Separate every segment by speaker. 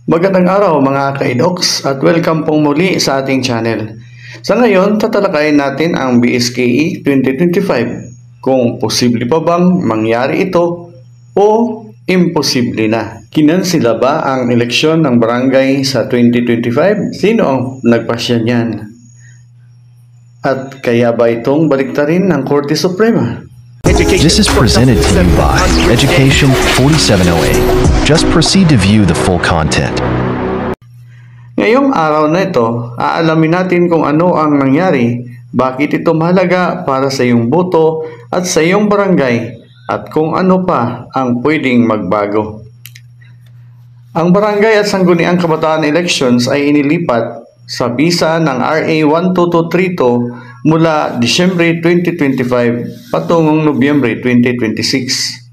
Speaker 1: Magandang araw mga ka-idoks at welcome pong muli sa ating channel. Sa ngayon, tatalakayin natin ang BSKE 2025 kung posible pa bang mangyari ito o imposible na. Kinansila ba ang eleksyon ng barangay sa 2025? Sino ang nagpasya niyan? At kaya ba itong baliktarin ng Korte Suprema?
Speaker 2: This is presented to you by Education 4708. Just proceed to view the full content.
Speaker 1: Ngayong araw na ito, aalamin natin kung ano ang nangyari, bakit ito mahalaga para sa iyong boto at sa iyong barangay, at kung ano pa ang pwedeng magbago. Ang Barangay at Sangguniang Kabataan Elections ay inilipat sa bisa ng RA 12232 mula Disyembre 2025 patungong Nobyembre 2026.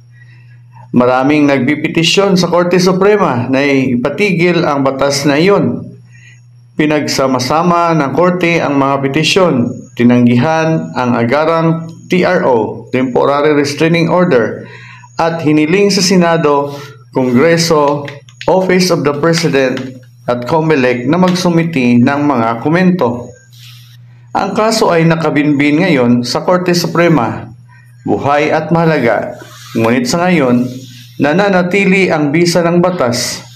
Speaker 1: Maraming nagbipetisyon sa Korte Suprema na ipatigil ang batas na iyon. Pinagsama-sama ng Korte ang mga petisyon, tinanggihan ang agarang TRO, Temporary Restraining Order, at hiniling sa Senado, Kongreso, Office of the President at COMELEC na magsumiti ng mga komento. Ang kaso ay nakabinbin ngayon sa Korte Suprema. Buhay at mahalaga, ngunit sa ngayon, nananatili ang bisa ng batas.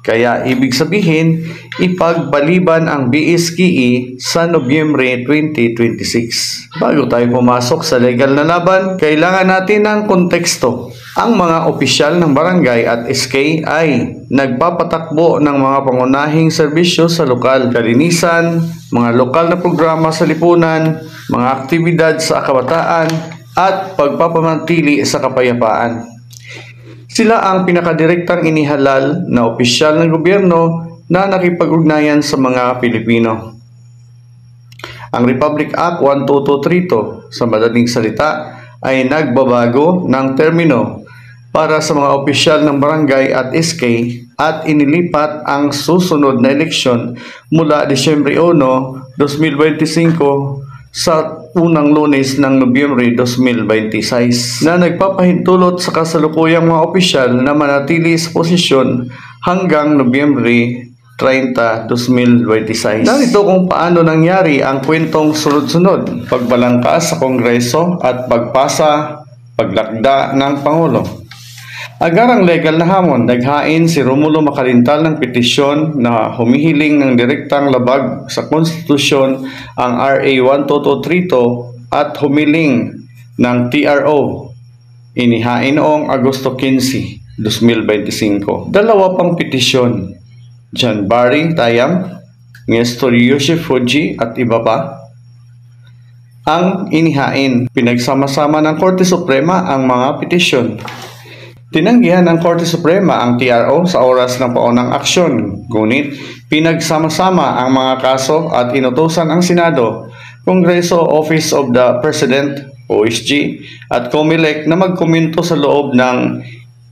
Speaker 1: Kaya ibig sabihin, ipagbaliban ang BSKE sa Nobyembre 2026. Bago tayo pumasok sa legal na laban, kailangan natin ng konteksto. Ang mga opisyal ng barangay at SK ay nagpapatakbo ng mga pangunahing serbisyo sa lokal, kalinisan, mga lokal na programa sa lipunan, mga aktibidad sa kabataan, at pagpapamanatili sa kapayapaan. Sila ang pinakadirektang inihalal na opisyal ng gobyerno na nakipag-ugnayan sa mga Pilipino. Ang Republic Act 12232 sa madaling salita ay nagbabago ng termino para sa mga opisyal ng barangay at SK at inilipat ang susunod na eleksyon mula Disyembre 1, 2025 sa unang Lunes ng Nobyembre 2026 na nagpapahintulot sa kasalukuyang mga opisyal na manatili sa posisyon hanggang Nobyembre 30, 2026. Narito kung paano nangyari ang kwentong sunod-sunod, pagbalangkas sa Kongreso at paglakda ng Pangulo. Agarang legal na hamon, naghain si Romulo Macalintal ng petisyon na humihiling ng direktang labag sa konstitusyon ang RA 12232 at humiling ng TRO. Inihain noong Agosto 15, 2025. Dalawa pang petisyon, John Barry Tayam, Nestor Yusef Fuji at iba pa, ang inihain. Pinagsama-sama ng Korte Suprema ang mga petisyon. Tinanggihan ng Korte Suprema ang TRO sa oras ng paunang aksyon, ngunit pinagsama-sama ang mga kaso at inutusan ang Senado, Kongreso, Office of the President, OSG, at COMELEC na magkomento sa loob ng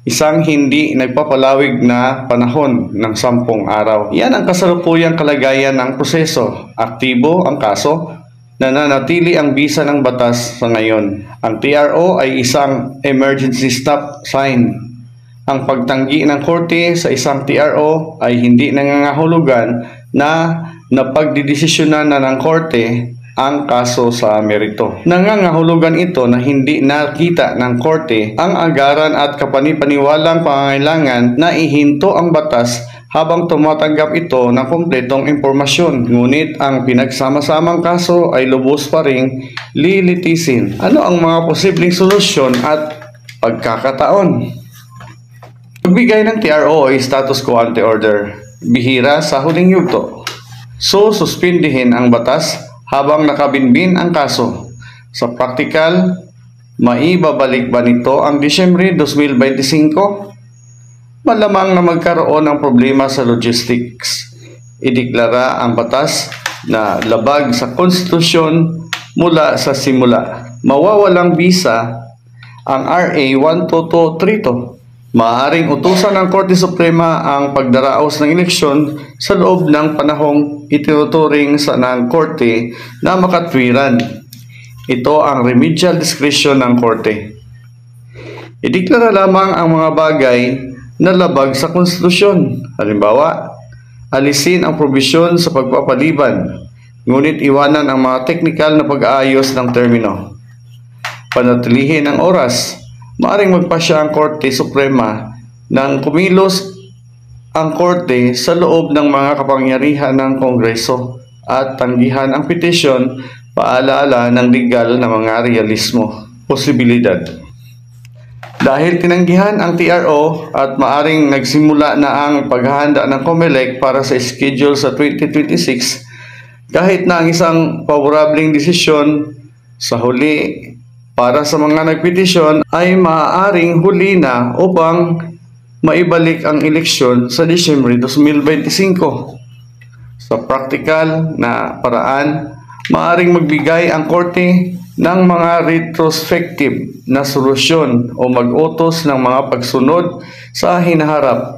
Speaker 1: isang hindi nagpapalawig na panahon ng 10 araw. Yan ang kasalukuyang kalagayan ng proseso. Aktibo ang kaso, nananatili ang bisa ng batas sa ngayon. Ang TRO ay isang emergency stop sign. Ang pagtanggi ng korte sa isang TRO ay hindi nangangahulugan na napagdidesisyonan na ng korte ang kaso sa merito. Nangangahulugan ito na hindi nakita ng korte ang agaran at kapanipaniwalang pangangailangan na ihinto ang batas habang tumatanggap ito ng kumpletong impormasyon. Ngunit ang pinagsama-samang kaso ay lubos pa ring lilitisin. Ano ang mga posibleng solusyon at pagkakataon? Pagbigay ng TRO ay status quo ante order, bihira sa huling yugto. So, suspindihin ang batas habang nakabinbin ang kaso. Sa praktikal, maibabalik ba nito ang Disyembre 2025? Malamang na magkaroon ng problema sa logistics. Ideklara ang batas na labag sa konstitusyon mula sa simula. Mawawalang bisa ang RA 12232. Maaaring utusan ng Korte Suprema ang pagdaraos ng eleksyon sa loob ng panahong itinuturing sa ng Korte na makatwiran. Ito ang remedial discretion ng Korte. Ideklara lamang ang mga bagay na labag sa konstitusyon. Halimbawa, alisin ang probisyon sa pagpapaliban, ngunit iwanan ang mga teknikal na pag-aayos ng termino. Panatilihin ang oras. Maaring magpasya ang Korte Suprema ng kumilos ang Korte sa loob ng mga kapangyarihan ng Kongreso at tanggihan ang petisyon paalaala ng legal na mga realismo. Posibilidad. Dahil tinanggihan ang TRO at maaring nagsimula na ang paghahanda ng COMELEC para sa schedule sa 2026, kahit na ang isang paborableng desisyon sa huli para sa mga nagpetisyon ay maaaring huli na upang maibalik ang eleksyon sa Disyembre 2025. Sa praktikal na paraan, maaaring magbigay ang Korte ng mga retrospective na solusyon o mag-utos ng mga pagsunod sa hinaharap.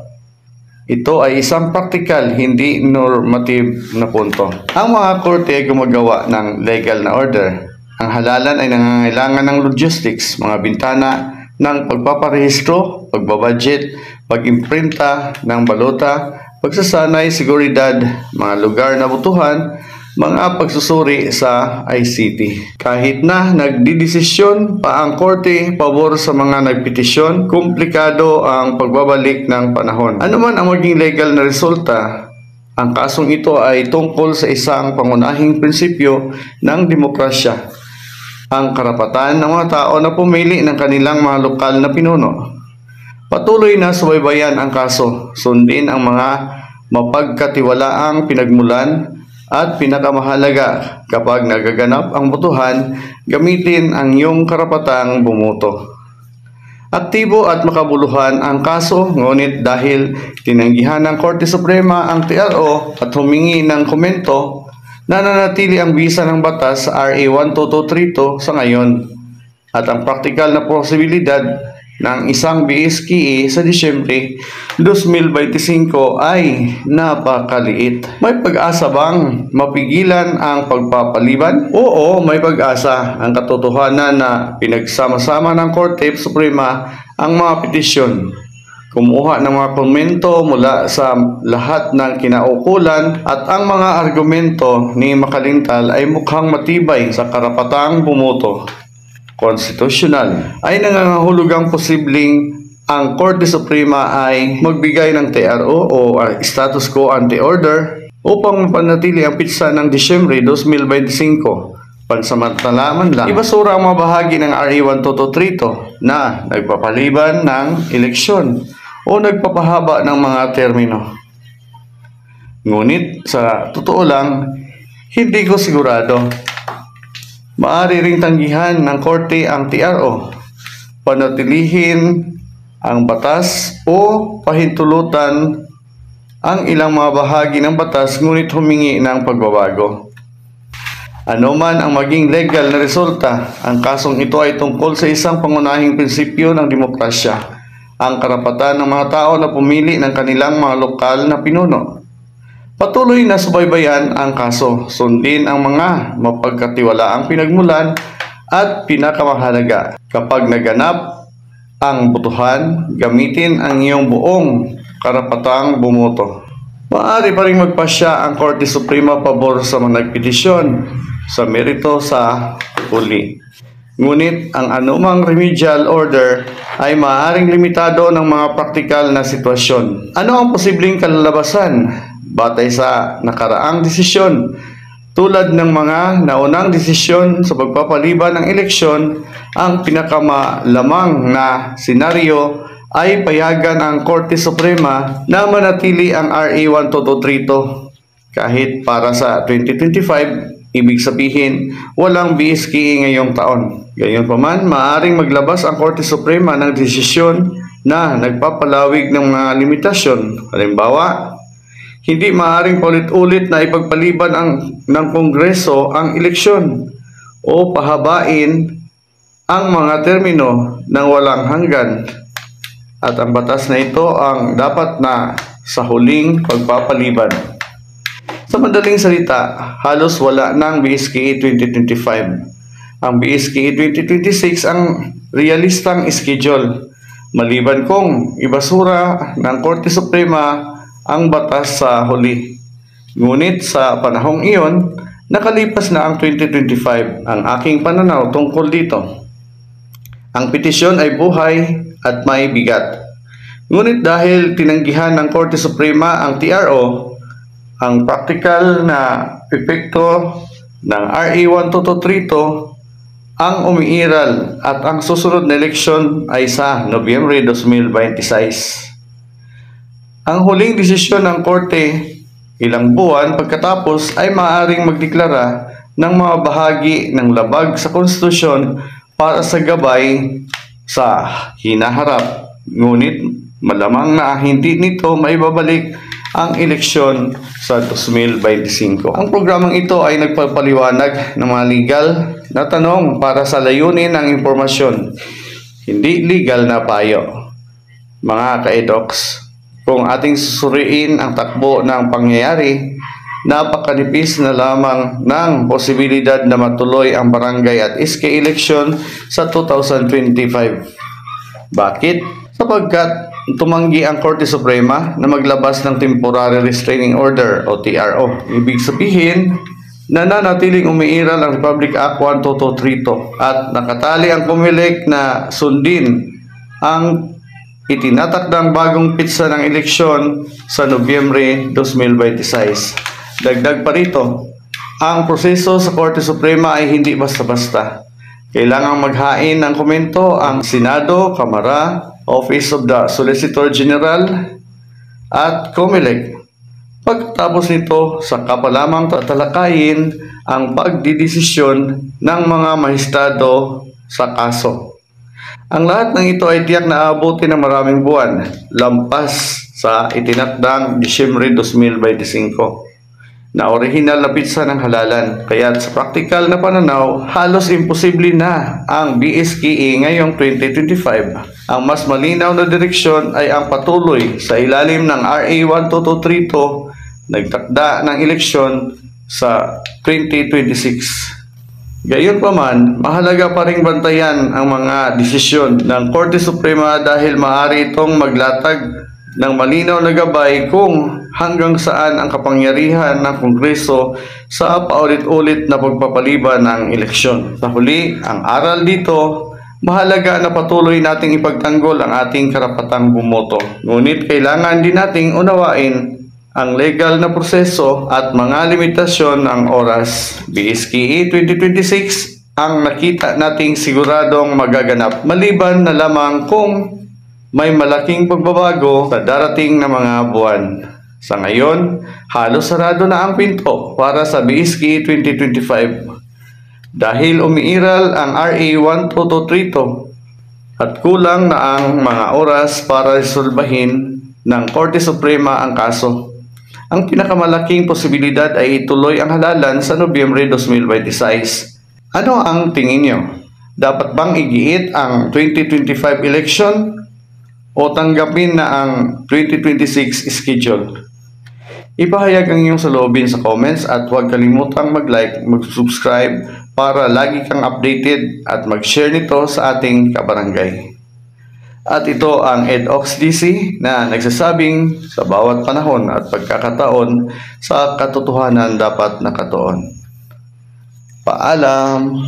Speaker 1: Ito ay isang praktikal, hindi normative na punto. Ang mga korte ay gumagawa ng legal na order. Ang halalan ay nangangailangan ng logistics, mga bintana ng pagpaparehistro, pagbabudget, pag-imprinta ng balota, pagsasanay, seguridad, mga lugar na butuhan, mga pagsusuri sa ICT. Kahit na nagdidesisyon pa ang korte pabor sa mga nagpetisyon, komplikado ang pagbabalik ng panahon. Ano man ang maging legal na resulta, ang kasong ito ay tungkol sa isang pangunahing prinsipyo ng demokrasya, ang karapatan ng mga tao na pumili ng kanilang mga lokal na pinuno. Patuloy na subaybayan ang kaso, sundin ang mga mapagkatiwalaang pinagmulan, at pinakamahalaga, kapag nagaganap ang botohan, gamitin ang iyong karapatang bumoto. Aktibo at makabuluhan ang kaso, ngunit dahil tinanggihan ng Korte Suprema ang TRO at humingi ng komento, nananatili ang bisa ng batas sa RA 12232 sa ngayon at ang praktikal na posibilidad ng isang BSKE sa Disyembre 2025 ay napakaliit. May pag-asa bang mapigilan ang pagpapaliban? Oo, may pag-asa. Ang katotohanan na pinagsama-sama ng Korte Suprema ang mga petisyon, kumuha ng mga komento mula sa lahat ng kinaukulan at ang mga argumento ni Makalintal ay mukhang matibay sa karapatang bumoto. Konstitusyonal ay nangangahulugang posibleng ang Korte Suprema ay magbigay ng TRO o status quo ante order upang mapanatili ang pitsa ng Disyembre 2025. Pansamantala man lang, ibasura ang mga bahagi ng RA 12232 na nagpapaliban ng eleksyon o nagpapahaba ng mga termino. Ngunit sa totoo lang, hindi ko sigurado. Maaari ring tanggihan ng korte ang TRO, panatilihin ang batas o pahintulutan ang ilang mga bahagi ng batas ngunit humingi ng pagbabago. Ano man ang maging legal na resulta, ang kasong ito ay tungkol sa isang pangunahing prinsipyo ng demokrasya, ang karapatan ng mga tao na pumili ng kanilang mga lokal na pinuno. Patuloy na subaybayan ang kaso, sundin ang mga mapagkatiwalaang pinagmulan at pinakamahalaga. Kapag naganap ang botohan, gamitin ang iyong buong karapatang bumoto. Maaari pa rin magpasya ang Korte Suprema pabor sa mga nagpetisyon sa merito sa huli. Ngunit ang anumang remedial order ay maaaring limitado ng mga praktikal na sitwasyon. Ano ang posibleng kalalabasan? Batay sa nakaraang desisyon, tulad ng mga naunang desisyon sa pagpapaliban ng eleksyon, ang pinakamalamang na senaryo ay payagan ang Korte Suprema na manatili ang RA 12232 kahit para sa 2025, ibig sabihin walang BSKE ngayong taon. Gayunpaman, maaaring maglabas ang Korte Suprema ng desisyon na nagpapalawig ng mga limitasyon. Halimbawa, hindi maaaring paulit-ulit na ipagpaliban ng Kongreso ang eleksyon o pahabain ang mga termino ng walang hanggan. At ang batas na ito ang dapat na sa huling pagpapaliban. Sa madaling salita, halos wala ng BSKE 2025. Ang BSKE 2026 ang realistang schedule. Maliban kung ibasura ng Korte Suprema ang batas sa huli. Ngunit sa panahong iyon, nakalipas na ang 2025. Ang aking pananaw tungkol dito. Ang petisyon ay buhay at may bigat. Ngunit dahil tinanggihan ng Korte Suprema ang TRO, ang practical na epekto ng RA 12232 ang umiiral at ang susunod na eleksyon ay sa Nobyembre 2026. Ang huling desisyon ng Korte ilang buwan pagkatapos ay maaaring magdeklara ng mga bahagi ng labag sa konstitusyon para sa gabay sa hinaharap. Ngunit malamang na hindi nito maibabalik ang eleksyon sa 2025. Ang programang ito ay nagpapaliwanag ng mga legal na tanong para sa layunin ng impormasyon, hindi legal na payo. Mga ka-edoks, kung ating susuriin ang takbo ng pangyayari, napakanipis na lamang ng posibilidad na matuloy ang barangay at SK election sa 2025. Bakit? Sapagkat tumanggi ang Korte Suprema na maglabas ng Temporary Restraining Order o TRO. Ibig sabihin, nananatiling umiiral ang Republic Act 12232 at nakatali ang COMELEC na sundin ang itinatakdang bagong pitsa ng eleksyon sa Nobyembre 2026. Dagdag pa rito, ang proseso sa Korte Suprema ay hindi basta-basta. Kailangang maghain ng komento ang Senado, Kamara, Office of the Solicitor General at COMELEC. Pagkatapos nito, saka pa lamang tatalakayin ang pagdidesisyon ng mga mahistado sa kaso. Ang lahat ng ito ay tiyak na aabutin ng maraming buwan, lampas sa itinakdang Disyembre 2025 na orihinal na pitsa ng halalan. Kaya sa praktikal na pananaw, halos imposible na ang BSKE ngayong 2025. Ang mas malinaw na direksyon ay ang patuloy sa ilalim ng RA 12232 nagtakda ng eleksyon sa 2026. Gayunpaman, mahalaga pa ring bantayan ang mga desisyon ng Korte Suprema dahil maaari itong maglatag ng malinaw na gabay kung hanggang saan ang kapangyarihan ng Kongreso sa paulit-ulit na pagpapaliban ng eleksyon. Sa huli, ang aral dito, mahalaga na patuloy nating ipagtanggol ang ating karapatang bumoto. Ngunit kailangan din nating unawain ang legal na proseso at mga limitasyon ng oras. BSKE 2026 ang nakita nating siguradong magaganap maliban na lamang kung may malaking pagbabago sa darating na mga buwan. Sa ngayon, halos sarado na ang pinto para sa BSKE 2025 dahil umiiral ang RA 12232 at kulang na ang mga oras para resolbahin ng Korte Suprema ang kaso. Ang pinakamalaking posibilidad ay ituloy ang halalan sa Nobyembre 2026. Ano ang tingin nyo? Dapat bang igiit ang 2025 election o tanggapin na ang 2026 schedule? Ipahayag ang iyong saloobin sa comments at huwag kalimutang mag-like, mag-subscribe para lagi kang updated at mag-share nito sa ating kabarangay. At ito ang EDOXDC na nagsasabing sa bawat panahon at pagkakataon sa katotohanan dapat nakatuon. Paalam!